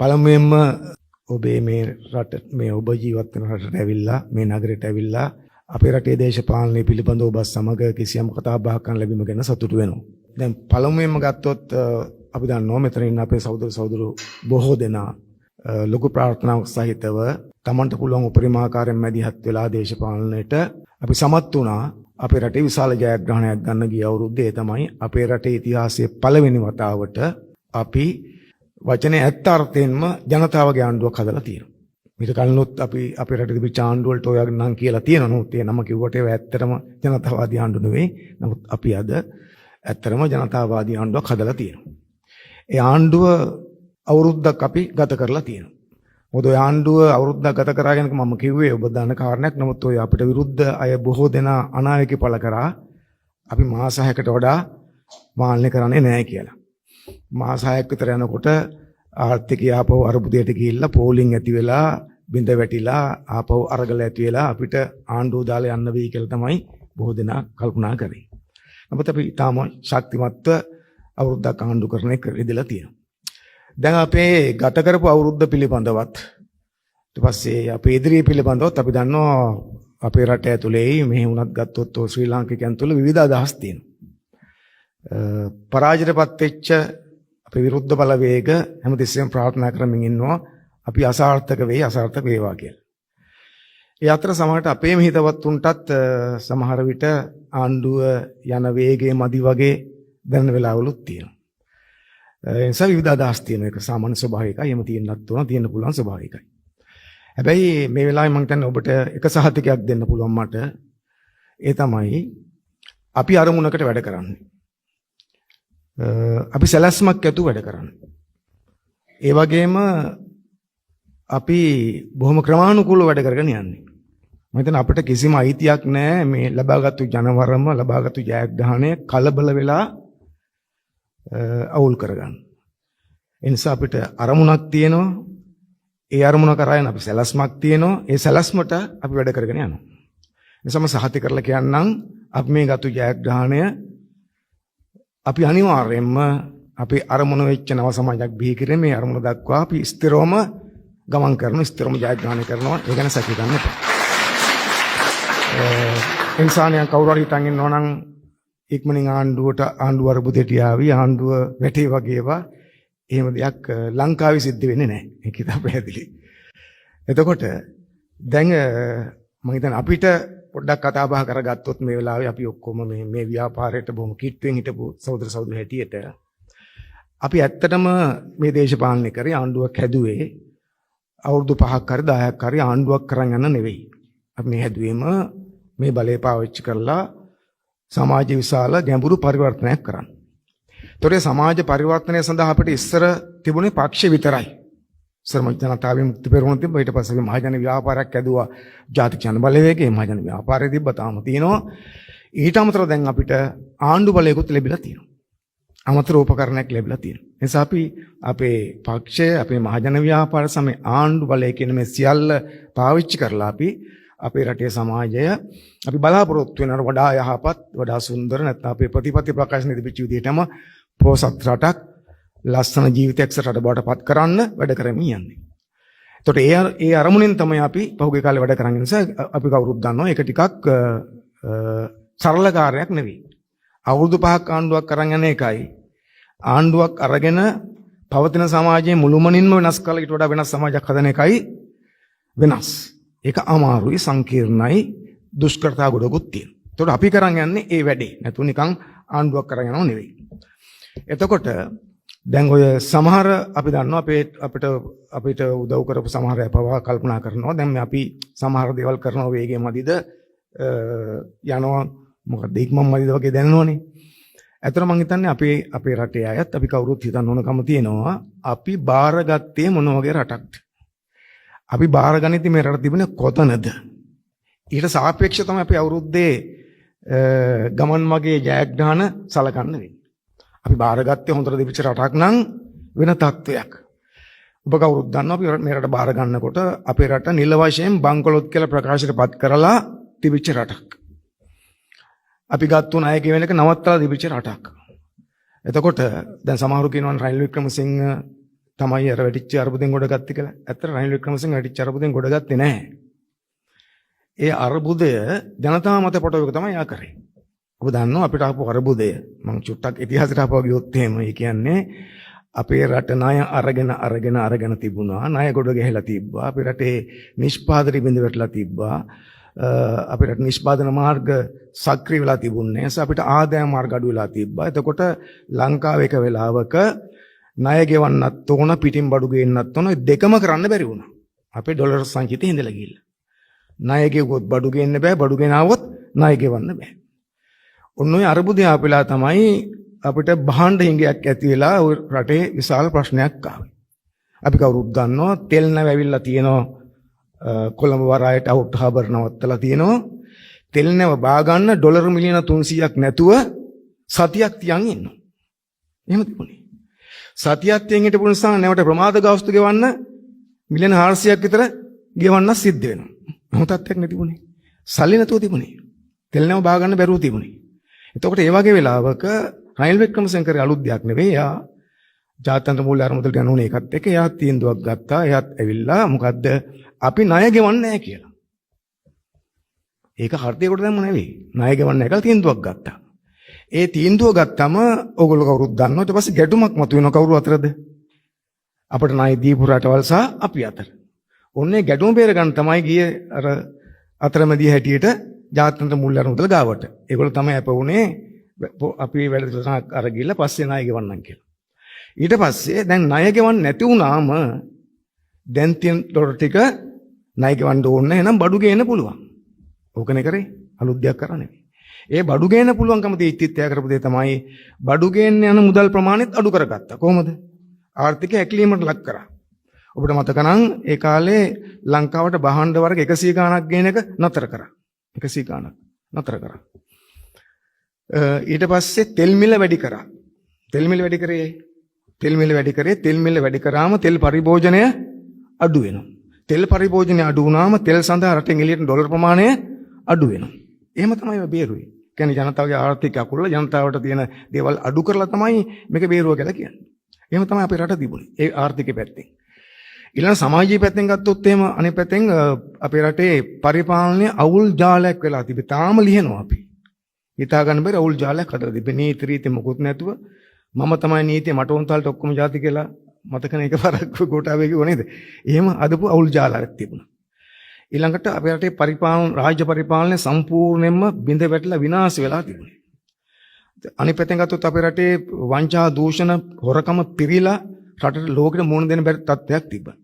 පළමුවෙන්ම ඔබේ මේ රට මේ ඔබ ජීවත් වෙන රටට ඇවිල්ලා මේ නගරයට ඇවිල්ලා අපේ රටේ දේශපාලනය පිළිබඳව ඔබ සමග කිසියම් කතා බහක් කරන්න ලැබීම ගැන සතුටු වෙනවා. දැන් පළමුවෙන්ම ගත්තොත් අපි දන්නවා මෙතන ඉන්න අපේ සහෝදර බොහෝ දෙනා ලොකු ප්‍රාර්ථනාවක් සහිතව තමන්ට පුළුවන් උපරිමාකාරයෙන් මැදිහත් වෙලා දේශපාලනයට අපි සමත් වුණා. අපේ රටේ විශාල ජයග්‍රහණයක් ගන්න ගිය අවුරුද්දේ තමයි අපේ රටේ ඉතිහාසයේ පළවෙනි වතාවට අපි වචනේ ඇත්ත අර්ථයෙන්ම ජනතාවගේ ආණ්ඩුවක් හදලා තියෙනවා. ඊට කලිනුත් අපි අපේ රටේ තිබිච්ච ආණ්ඩු වලට ඔය නම් කියලා තියෙනවා. නමුත් ඒ නම කිව්වට ඒව ඇත්තටම ජනතාවාදී ආණ්ඩු නෙවෙයි. නමුත් අපි අද ඇත්තටම ජනතාවාදී ආණ්ඩුවක් හදලා තියෙනවා. ඒ ආණ්ඩුව අවුරුද්දක් අපි ගත කරලා තියෙනවා. මොකද ඔය ආණ්ඩුව අවුරුද්දක් ගත කරාගෙන මම කිව්වේ ඔබ දන්න කාරණයක්. නමුත් ඔය අපිට විරුද්ධ අය බොහෝ දෙනා අනාවැකි පළ කරා අපි මාස 6කට වඩා පාලනය කරන්නේ නැහැ කියලා. මාස 6ක් විතර යනකොට ආර්ථිකය ආපහු අරුබුදයට ගිහිල්ලා පෝලිං ඇති වෙලා බිඳ වැටිලා ආපහු අරගල ඇති වෙලා අපිට ආණ්ඩුව දාලා යන්න වෙයි කියලා තමයි බොහෝ දෙනා කල්පනා කරේ. නමුත් අපි තාම ශක්තිමත්ව අවුරුද්දක් ආණ්ඩු කරන එක ඉදලා තියෙනවා. දැන් අපේ ගත කරපු අවුරුද්ද පිළිබඳවත් ඊට පස්සේ අපේ ඉදිරිය පිළිබඳවත් අපි දන්නවා අපේ රට ඇතුලේ මෙහි වුණත් ගත්තොත් ශ්‍රී ලාංකිකයන් තුළ විවිධ අදහස් තියෙනවා. පරාජයටපත් වෙච්ච අපේ විරුද්ධ බලවේග හැමතිස්සෙම ප්‍රාර්ථනා කරමින් ඉන්නවා අපි අසාර්ථක වේවා කියලා. ඒ අතර සමහරට අපේම හිතවත් උන්ටත් සමහර විට ආණ්ඩුව යන වේගයේ මදි වගේ දැනෙන වෙලාවලුත් තියෙනවා. ඒ නිසා විවිධ අදහස් තියෙන එක සාමාන්‍ය ස්වභාවිකයි. එහෙම තියෙන්නත් ඕන, තියෙන්න පුළුවන් ස්වභාවිකයි. හැබැයි මේ වෙලාවේ මම හිතන්නේ ඔබට එක සහතිකයක් දෙන්න පුළුවන් මට. ඒ තමයි අපි අරමුණකට වැඩ කරන්නේ. අපි සැලැස්මක් ඇතුව වැඩ කරන්නේ. ඒ වගේම අපි බොහොම ක්‍රමානුකූලව වැඩ කරගෙන යන්නේ. මම හිතන්නේ අපිට කිසිම අයිතියක් නැහැ මේ ලබාගත්තු ජනවරම ලබාගත්තු ජයග්‍රහණය කලබල වෙලා අවුල් කරගන්න. ඒ නිසා අපිට අරමුණක් තියෙනවා. ඒ අරමුණ කරාගෙන අපි සැලැස්මක් තියෙනවා. ඒ සැලැස්මට අපි වැඩ කරගෙන යනවා. එනිසාම සහති කරලා කියන්නම් අපි මේ ගත්තු ජයග්‍රහණය අපි අනිවාර්යයෙන්ම අපි අරමුණ වෙච්ච නව සමාජයක් බිහි කිරීමේ මේ අරමුණ දක්වා අපි ස්ථිරවම ගමන් කරනවා, ස්ථිරවම ජයග්‍රහණය කරනවා. ඒ ගැන සැක ගන්න එපා. ඉන්සානියන් කවුරු හරි හිතන් ඉන්නවා නම් ඉක්මනින් ආණ්ඩුව අරුබුදයට යාවි, ආණ්ඩුව වැටේ වගේ ඒවා එහෙම දෙයක් ලංකාවේ සිද්ධ වෙන්නේ නැහැ. ඒක ඉතින් පැහැදිලි. එතකොට දැන් මම හිතන්නේ අපිට පොඩ්ඩක් කතා බහ කරගත්තොත් මේ වෙලාවේ අපි ඔක්කොම මේ ව්‍යාපාරයට බොහොම කිට්ටුවෙන් හිටපු සහෝදර හැටියට අපි ඇත්තටම මේ දේශපාලනය කරේ ආණ්ඩුවක් හැදුවේ අවුරුදු 5ක් හරි 10ක් හරි ආණ්ඩුවක් කරන් යන්න නෙවෙයි. අපි මේ හැදුවේම මේ බලය පාවිච්චි කරලා සමාජ විශාල ගැඹුරු පරිවර්තනයක් කරන්න. ඒතොරේ සමාජ පරිවර්තනය සඳහා අපිට ඉස්සර තිබුණේ පක්ෂ විතරයි. ඉස්සර ජනතාවේ මුක්ති පෙරමුණ තිබ්බා. ඊට පස්සේ මහජන ව්‍යාපාරයක් ඇදුවා. ජාතික ජන බලවේගයේ මහජන ව්‍යාපාරය තිබ්බා. තාම තියෙනවා. ඊට අමතරව දැන් අපිට ආණ්ඩු බලයකුත් ලැබිලා තියෙනවා. අමතර උපකරණයක් ලැබිලා තියෙනවා. ඒ නිසා අපි අපේ පක්ෂය, අපේ මහජන ව්‍යාපාර සමේ ආණ්ඩු බලය කියන මේ සියල්ල පාවිච්චි කරලා අපි අපේ රටේ සමාජය අපි බලාපොරොත්තු වෙනවා වඩා යහපත්, වඩා සුන්දර නැත්නම් අපේ ප්‍රතිපත්ති ප්‍රකාශනයේ තිබිච්ච විදිහටම පොසත් රටක්, ලස්සන ජීවිතයක් රට බවට පත් කරන්න වැඩ කරමින් යන්නේ. එතකොට ඒ අරමුණෙන් තමයි අපි පහුගිය කාලේ වැඩ කරන්නේ. නිසා අපි කවුරුත් දන්නවා ඒක ටිකක් සරල කාර්යයක් නෙවෙයි. අවුරුදු 5ක් ආණ්ඩුවක් කරන් යන එකයි ආණ්ඩුවක් අරගෙන පවතින සමාජයේ මුළුමනින්ම වෙනස් කළ ඊට වඩා වෙනස් සමාජයක් හදන එකයි වෙනස්. ඒක අමාරුයි, සංකීර්ණයි, දුෂ්කරතා ගොඩකුත් තියෙනවා. ඒතකොට අපි කරන් යන්නේ ඒ වැඩේ. නැතු නිකන් ආණ්ඩුවක් කරන් යනව නෙවෙයි. එතකොට දැන් ඔය සමහර අපි දන්නවා අපිට උදව් කරපු සමහර අය පවා කල්පනා කරනවා දැන් අපි සමහර දේවල් කරන වේගය මදිද යනවා මොකද ඉක්මන් මදිද වගේ දැනනවනේ. ඇත්තට මම හිතන්නේ අපේ රටේ අයත් අපි කවුරුත් හිතන්න ඕනකම තියෙනවා අපි බාරගත්තේ මොන වගේ රටක්ද? අපි බාරගනිති මේ රට තිබුණේ කොතනද? ඊට සාපේක්ෂව තමයි අපි අවුරුද්දේ ගමන් මගේ ජයග්‍රහණ සලකන්න වෙන්නේ. අපි බාරගත්තේ හොඳට දිවිච්ච රටක් නම් වෙන තත්වයක්. ඔබ කවුරුත් දන්නවා අපි මේ රට බාර ගන්නකොට අපේ රට නිල වශයෙන් බංකොලොත් කියලා ප්‍රකාශයටපත් කරලා තිබිච්ච රටක්. අපි ගත්තු ණය ගෙවන එක නවත්තලා තිබිච්ච රටක්. එතකොට දැන් සමහරු කියනවා රනිල් වික්‍රමසිංහ තමයි අර වැටිච්ච අර්බුදෙන් ගොඩ ගත්තේ කියලා. ඇත්තට රනිල් වික්‍රමසිංහ වැටිච්ච අර්බුදෙන් ගොඩ ගත්තේ නැහැ. ඒ අර්බුදය ජනතා මත පොටවක තමයි යා කරේ. ඔබ දන්නවා අපිට ආපු අර්බුදය මම චුට්ටක් ඉතිහාසයට ආපුවා ගියොත් එහෙම ඒ කියන්නේ අපේ රට ණය අරගෙන තිබුණා. ණය ගොඩ ගැහිලා තිබ්බා. අපේ රටේ නිෂ්පාදනය බිඳ වැටලා තිබ්බා. අපේ රට නිෂ්පාදන මාර්ග සක්‍රිය වෙලා තිබුණේ නැහැ. අපිට ආදායම් මාර්ග අඩු වෙලා තිබ්බා. එතකොට ලංකාවේ එක වෙලාවක ණය ගෙවන්නත් ඕන පිටින් බඩු ගේන්නත් ඕන දෙකම කරන්න බැරි වුණා. අපේ ඩොලර් සංචිතය හිඳලා ගිහිල්ලා. ණය ගෙවුවොත් බඩු ගේන්න බෑ. බඩු ගෙනාවොත් ණය ගෙවන්න බෑ. ඔන්න ඔය අර්බුදය ආපෙලා තමයි අපිට භාණ්ඩ හිඟයක් ඇති වෙලා රටේ විශාල ප්‍රශ්නයක් ආවේ. අපි කවුරුත් දන්නවා තෙල් නැව ඇවිල්ලා තියෙනවා කොළඹ වරායට අවුට් හාබර් නවත්තලා තියෙනවා. තෙල් නැව බා ගන්න ඩොලර් මිලියන 300ක් නැතුව සතියක් තියන් ඉන්නවා. එහෙම තිබුණේ. සතියක් තියන් හිටපු නිසා නැවට ප්‍රමාද ගාස්තු ගෙවන්න මිලියන 400ක් විතර ගෙවන්න සිද්ධ වෙනවා. මොහොත තත්ත්වයක් නැතිුනේ. සල්ලි නැතුව තිබුණේ. තෙල් නැව බා ගන්න බැරුව තිබුණේ. එතකොට ඒ වගේ වෙලාවක රනිල් වික්‍රමසිංහගේ අලුත් දෙයක් නෙවෙයි. එයා ජාත්‍යන්තර මූල්‍ය අරමුදලට යන උනේ එකත් එක්ක එයා තීන්දුවක් ගත්තා. එයාත් ඇවිල්ලා මොකද්ද අපි ණය ගෙවන්නේ නැහැ කියලා. ඒක හර්ථයකට දැම්ම නෙවෙයි. ණය ගෙවන්නේ නැහැ කියලා තීන්දුවක් ගත්තා. ඒ තීන්දුව ගත්තම ඕගොල්ලෝ කවුරුත් දන්නවා. ඊට පස්සේ ගැටුමක් මතුවෙනවා කවුරු අතරද? අපිට ණය දීපු රටවල් සහ අපි අතර. ඔන්නේ ගැටුම බේර ගන්න තමයි ගියේ අර අතරමැදිය හැටියට ජාත්‍යන්තර මූල්‍ය අරමුදල ගාවට. ඒගොල්ලෝ තමයි අපුනේ අපි වැඩසටහනක් අර ගිහලා පස්සේ ණය ගෙවන්නම් කියලා. ඊට පස්සේ දැන් ණය ගෙවන්නේ නැති වුණාම දැන් තියෙන ඩොලර් ටික ණය ගෙවන්න ඕනේ එහෙනම් බඩු ගේන්න පුළුවන්. ඕකනේ කරේ අලුත් දෙයක් කරා නෙවෙයි. ඒ බඩු ගේන්න පුළුවන්කම තීත්‍යය කරපු දේ තමයි බඩු ගේන්න යන මුදල් ප්‍රමාණයත් අඩු කරගත්තා. කොහොමද? ආර්ථිකය ඇකිලීමට ලක් කරා. ඔබට මතක නම් ඒ කාලේ ලංකාවට භාණ්ඩ වර්ග 100 ගණනක් ගේන එක නතර කරා. 100 ගණනක් නතර කරා. ඊට පස්සේ තෙල් මිල වැඩි කරා. තෙල් මිල වැඩි කරේ තෙල් මිල වැඩි කරාම තෙල් පරිභෝජනය අඩු වෙනවා. තෙල් පරිභෝජනය අඩු වුණාම තෙල් සඳහා රටෙන් එළියට ඩොලර් ප්‍රමාණය අඩු වෙනවා. එහෙම තමයි බේරුවේ. කියන්නේ ජනතාවගේ ආර්ථික අකුල ජනතාවට තියෙන දේවල් අඩු කරලා තමයි මේක බේරුව කියලා කියන්නේ. එහෙම තමයි අපේ රට තිබුණේ. ඒ ආර්ථිකේ පැත්තෙන්. ඊළඟ සමාජීය පැත්තෙන් ගත්තොත් එහෙම අනිත් පැත්තෙන් අපේ රටේ පරිපාලනය අවුල් ජාලයක් වෙලා තිබේ. තාම ලියනවා අපි. හිතා ගන්න බැරි අවුල් ජාලයක් හදලා තිබේ. නීති රීති මොකුත් නැතුව මම තමයි නීතිය මට උන්තාලට ඔක්කොම ಜಾති කියලා මතකනේ එකපාරක් ගෝඨාභය කිව්ව නේද? එහෙම අදපු අවුල් ජාලයක් තිබුණා. ඊළඟට අපේ රටේ රාජ්‍ය පරිපාලනය සම්පූර්ණයෙන්ම බිඳ වැටලා විනාශ වෙලා තිබුණේ. අනිත් පැත්තෙන් ගත්තොත් අපේ රටේ වංචා දූෂණ හොරකම පිරීලා රටට ලෝකෙට මුහුණ දෙන්න බැරි තත්ත්වයක් තිබ්බා.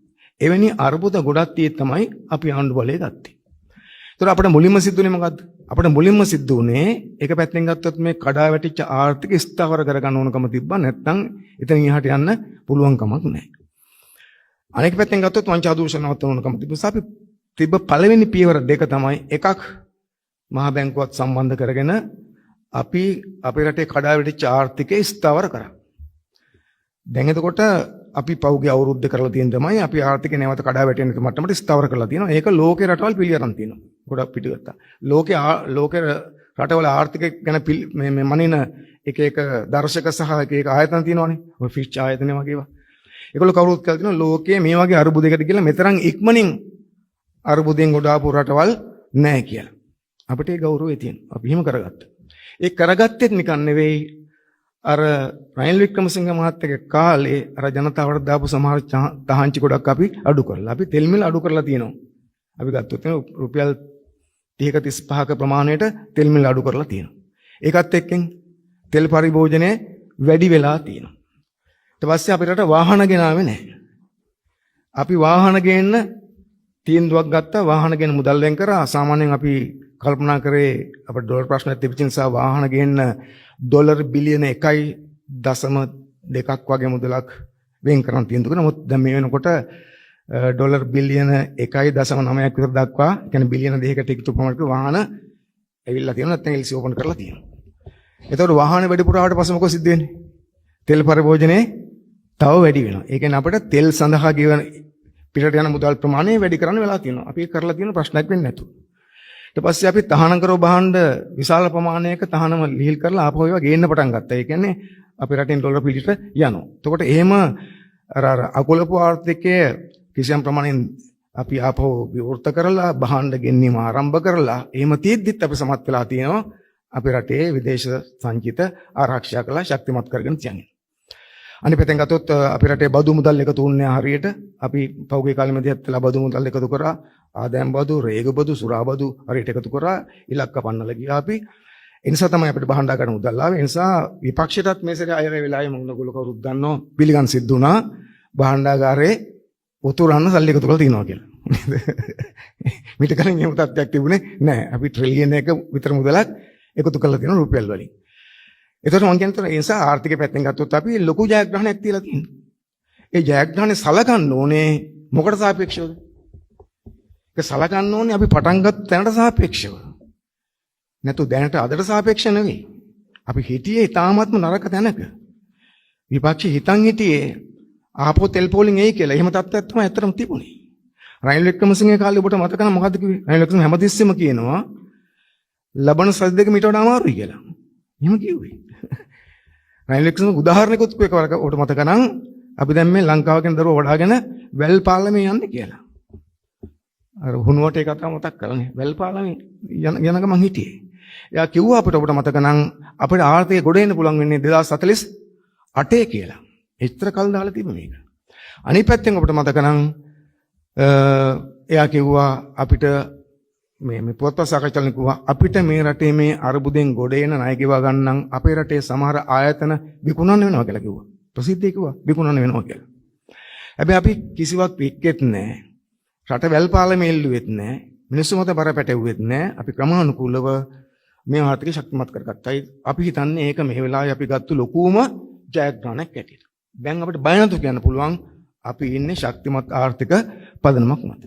එවැනි අර්බුද ගොඩක් තියෙත් තමයි අපි ආණ්ඩු බලය ගත්තේ. ඒතර අපිට මුලින්ම සිද්ධ වුණේ මොකද්ද? අපිට මුලින්ම සිද්ධ වුණේ එක පැත්තෙන් ගත්තොත් මේ කඩා වැටිච්ච ආර්ථික ස්ථාවර කරගන්න ඕනකම තිබ්බා. නැත්නම් එතන ඉහට යන්න පුළුවන් කමක් නැහැ. අනෙක් පැත්තෙන් ගත්තොත් වංචා දූෂණ නවත්තන ඕනකම තිබ්බා. අපි තිබ්බ පළවෙනි පියවර දෙක තමයි එකක් මහ බැංකුවත් සම්බන්ධ කරගෙන අපි අපේ රටේ කඩා වැටිච්ච ආර්ථිකය ස්ථාවර කරා. දැන් එතකොට අපි පෞගේ අවුරුද්ද කරලා තියෙන තමයි අපි ආර්ථිකය නැවත කඩා වැටෙන මට්ටමට ස්ථාවර කරලා තියෙනවා. ඒක ලෝකේ රටවල් පිළිඅරන් තියෙනවා. ගොඩක් පිටගත්තා. ලෝකේ රටවල ආර්ථිකය ගැන මේ මනින එක දර්ශක සහ එක ආයතන තියෙනවානේ. ඔය ෆිච් ආයතන වගේ ඒවා. ඒගොල්ලෝ කවුරුත් කියලා තියෙනවා ලෝකයේ මේ වගේ අර්බුදයකට කියලා මෙතරම් ඉක්මනින් අර්බුදෙන් ගොඩ ආපු රටවල් නැහැ කියලා. අපිට ඒ ගෞරවය තියෙනවා. අපි හිම කරගත්තා. ඒ කරගත්තෙත් නිකන් නෙවෙයි අර රනිල් වික්‍රමසිංහ මහත්තයාගේ කාලේ අර ජනතාවට දාපු සමහර තහංචි ගොඩක් අපි අඩු කරලා. අපි තෙල් මිල අඩු කරලා තියෙනවා. අපි ගත්තොත් රුපියල් 30ක 35ක ප්‍රමාණයට තෙල් මිල අඩු කරලා තියෙනවා. ඒකත් එක්කෙන් තෙල් පරිභෝජනය වැඩි වෙලා තියෙනවා. ඊට පස්සේ අපේ රට වාහන ගෙනාවේ නැහැ. අපි වාහන ගේන්න තීන්දුවක් ගත්තා. වාහන ගෙන මුදල් වෙන් කරා. සාමාන්‍යයෙන් අපි කල්පනා කරේ අපේ ඩොලර් ප්‍රශ්නයක් තිබෙච්ච නිසා වාහන ගේන්න ඩොලර් බිලියන 1.2ක් වගේ මුදලක් වෙන් කරන් තීන්දුව කරා. නමුත් දැන් මේ වෙනකොට ඩොලර් බිලියන 1.9ක් විතර දක්වා කියන්නේ බිලියන 2කට එකතු ප්‍රමාණයක වාහන ඇවිල්ලා තියෙනවා. නැත්නම් එල්සි ඕපන් කරලා තියෙනවා. එතකොට වාහන වැඩිපුර ආවට පස්සේ මොකද සිද්ධ වෙන්නේ? තෙල් පරිභෝජනේ තව වැඩි වෙනවා. ඒ කියන්නේ අපිට තෙල් සඳහා ගෙවන පිටට යන මුදල් ප්‍රමාණය වැඩි කරන්න වෙලා තියෙනවා. අපි ඒක කරලා තියෙන ප්‍රශ්නයක් වෙන්නේ නැතුව. ඊට පස්සේ අපි තහනම් කරව භාණ්ඩ විශාල ප්‍රමාණයක තහනම ලිහිල් කරලා ආපහු ඒවා ගේන්න පටන් ගත්තා. ඒ කියන්නේ අපේ රටෙන් ඩොලර් පිළිට යනවා. එතකොට එහෙම අර අකුලපු ආර්ථිකයේ කිසියම් ප්‍රමාණයෙන් අපි ආපහු විවෘත කරලා භාණ්ඩ ගෙන්නීම ආරම්භ කරලා එහෙම තියෙද්දිත් අපි සමත් වෙලා තියෙනවා අපේ රටේ විදේශ සංචිත ආරක්ෂා කළා ශක්තිමත් කරගෙන තියන්නේ. අනිත් පැත්තෙන් ගත්තොත් අපේ රටේ බදු මුදල් එකතු වුණේ හරියට අපි පෞගේ කාලෙමදිත් බදු මුදල් එකතු කරා ආදායම් බදු, රේග බදු, සුරා බදු හරියට එකතු කරා ඉලක්ක පන්නලා ගියා අපි. ඒ නිසා තමයි අපිට භාණ්ඩාගාර මුදල් ආවේ. ඒ නිසා විපක්ෂයටත් මේ සැරේ අය වෙලාවේ මොන ගොල්ලෝ කවුරුත් දන්නෝ පිළිගන්න සිද්ධ වුණා භාණ්ඩාගාරේ උතුරන්න සල්ලි එකතු කරලා තියනවා කියලා. මිට කලින් එහෙම තත්ත්වයක් තිබුණේ නැහැ. අපි ට්‍රිලියන් එක විතර මුදලක් එකතු කරලා තියෙනවා රුපියල් වලින්. ඒතකොට මම කියන්නේ ඒ නිසා ආර්ථික පැත්තෙන් ගත්තොත් අපි ලොකු ජයග්‍රහණයක් තියලා තියෙනවා. ඒ ජයග්‍රහණය සලකන්න ඕනේ මොකට සාපේක්ෂවද? ඒක සලකන්න ඕනේ අපි පටන් ගත්ත තැනට සාපේක්ෂව. නැතු දැනට අදට සාපේක්ෂ නෙවෙයි. අපි හිටියේ ඊටාත්ම නරක තැනක. විපක්ෂ හිතන් හිටියේ ආපෝ තෙල් පෝලිං එයි කියලා. එහෙම තත්ත්වයක් තමයි ඇත්තටම තිබුණේ. රනිල් වික්‍රමසිංහගේ කාලේ ඔබට මතක නැහැ මොකද්ද කිව්වේ? රනිල් වික්‍රමසිංහ හැමතිස්සෙම කියනවා ලබන සති දෙක මීට වඩා අමාරුයි කියලා. එහෙම කිව්වේ. රනිල් වික්‍රමසිංහ උදාහරණයකුත් ඔබට මතක නම් අපි දැන් මේ ලංකාව කියන දරුවෝ වඩාගෙන වැල් පාලමේ යන්නේ කියලා. අර හුණුවටේ කතාව මතක් කරන්නේ. වැල් පාලමේ යන ගමන් හිටියේ. එයා කිව්වා අපිට ඔබට මතක නම් අපිට ආර්ථිකය ගොඩ එන්න පුළුවන් වෙන්නේ 2048 කියලා. එච්චර කල් දාලා තිබුණ මේක. අනිත් පැත්තෙන් ඔබට මතක නම් එයා කිව්වා අපිට මේ පුවත්පත් සාකච්ඡාවලින් කිව්වා අපිට මේ රටේ මේ අර්බුදෙන් ගොඩ එන ණය ගෙවා ගන්නම් අපේ රටේ සමහර ආයතන විකුණන්න වෙනවා කියලා කිව්වා. ප්‍රසිද්ධිය කිව්වා විකුණන්න වෙනවා කියලා. හැබැයි අපි කිසිවක් පික්කෙත් නැහැ. රට වැල් පාලමේ එල්ලුවෙත් නැහැ. මිනිස්සු මත බර පැටවුවෙත් නැහැ. අපි ක්‍රමානුකූලව මේ ආර්ථික ශක්තිමත් කරගත්තා. අපි හිතන්නේ ඒක මේ වෙලාවේ අපි ගත්ත ලොකුම ජයග්‍රහණයක් ඇටියට. දැන් අපිට බය නැතුව කියන්න පුළුවන් අපි ඉන්නේ ශක්තිමත් ආර්ථික පදනමක් මත.